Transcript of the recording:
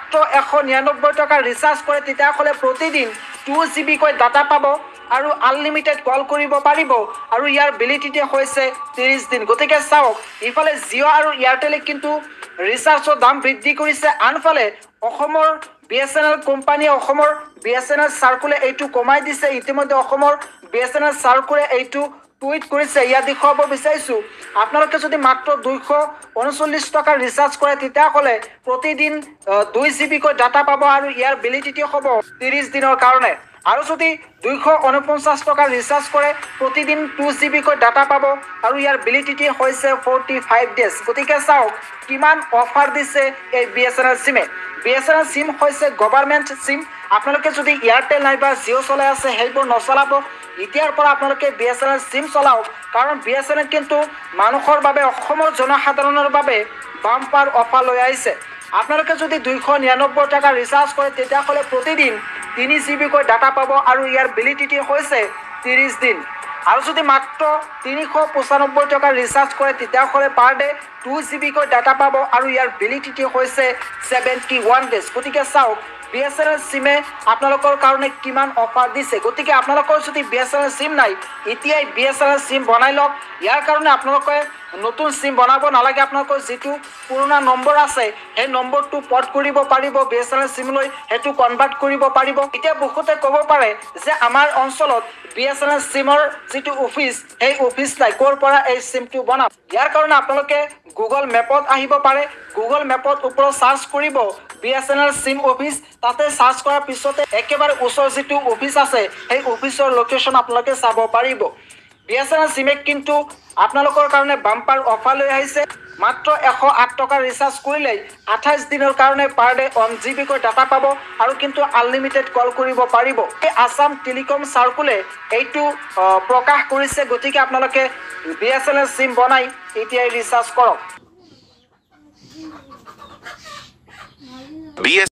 মাত্ৰ 199 টকা ৰিচাৰ্জ কৰে তেতিয়াহ'লে প্ৰতিদিন 2 GB কৈ ডাটা পাব আৰু আনলিমিটেড কল কৰিব পাৰিব আৰু ইয়াৰ ভেলিডিটি হৈছে 30 দিন। গতিকে চাওক, ইফালে জিঅ' আৰু এয়াৰটেলে কিন্তু ৰিচাৰ্জৰ দাম বৃদ্ধি কৰিছে, আনফালে অসমৰ BSNL কোম্পানীয়ে অসমৰ BSNL চাৰ্কুলে এইটো কমাই দিছে। ইতিমধ্যে অসমৰ BSNL চাৰ্কুলে এইটো টুইট কৰিছে। ইয়াত দেখুৱাব বিচাৰিছোঁ, আপোনালোকে যদি মাত্ৰ 239 টকা ৰিচাৰ্জ কৰে তেতিয়াহ'লে প্ৰতিদিন 2 GB কৈ ডাটা পাব আৰু ইয়াৰ ভেলিডিটি হ'ব 30 দিনৰ কাৰণে। আৰু যদি 249 টকা ৰিচাৰ্জ কৰে প্ৰতিদিন 2 GB কৈ ডাটা পাব আৰু ইয়াৰ ভেলিডিটি হৈছে 45 ডেজ। গতিকে চাওক কিমান অফাৰ দিছে এই BSNL চিমে। BSNL চিম হৈছে গভৰ্ণমেণ্ট চিম। আপোনালোকে যদি এয়াৰটেল নাইবা জিঅ' চলাই আছে সেইবোৰ নচলাব। এতিয়াৰ পৰা আপোনালোকে BSNL চিম চলাওক, কাৰণ BSNL কিন্তু মানুহৰ বাবে, অসমৰ জনসাধাৰণৰ বাবে বাম্পাৰ অফাৰ লৈ আহিছে। আপোনালোকে যদি 299 টকা ৰিচাৰ্জ কৰে তেতিয়াহ'লে প্ৰতিদিন 3 GB কৈ ডাটা পাব আৰু ইয়াৰ ভেলিডিটি হৈছে 30 দিন। আৰু যদি মাত্ৰ 395 টকা ৰিচাৰ্জ কৰে তেতিয়াহ'লে পাৰ ডে 2 GB কৈ ডাটা পাব আৰু ইয়াৰ ভেলিডিটি হৈছে 71 ডেজ। গতিকে চাওক BSNL চিমে আপোনালোকৰ কাৰণে কিমান অফাৰ দিছে। গতিকে আপোনালোকৰ যদি BSNL চিম নাই, এতিয়াই BSNL চিম বনাই লওক। ইয়াৰ কাৰণে আপোনালোকে নতুন চিম বনাব নালাগে। আপোনালোকৰ যিটো পুৰণা নম্বৰ আছে সেই নম্বৰটো পৰ্ট কৰিব পাৰিব BSNL চিমলৈ, সেইটো কনভাৰ্ট কৰিব পাৰিব। এতিয়া বহুতে ক'ব পাৰে যে আমাৰ অঞ্চলত BSNL চিমৰ যিটো অফিচ সেই অফিচ নাই, ক'ৰ পৰা এই চিমটো বনাম। ইয়াৰ কাৰণে আপোনালোকে গুগল মেপত আহিব পাৰে। গুগল মেপত ওপৰত চাৰ্চ কৰিব BSNL চিম অফিচ। তাতে চাৰ্চ কৰাৰ পিছতে একেবাৰে ওচৰৰ যিটো অফিচ আছে সেই অফিচৰ লোকেশ্যন আপোনালোকে চাব পাৰিব। BSNL চিমে কিন্তু আপোনালোকৰ কাৰণে বাম্পাৰ অফাৰ লৈ আহিছে। মাত্ৰ 108 টকা ৰিচাৰ্জ কৰিলেই 28 দিনৰ কাৰণে পাৰ ডে 1 GB কৈ ডাটা পাব আৰু কিন্তু আনলিমিটেড কল কৰিব পাৰিব। এই আছাম টেলিকম চাৰ্কুলে এইটো প্ৰকাশ কৰিছে। গতিকে আপোনালোকে BSNL চিম বনাই এতিয়াই ৰিচাৰ্জ কৰক।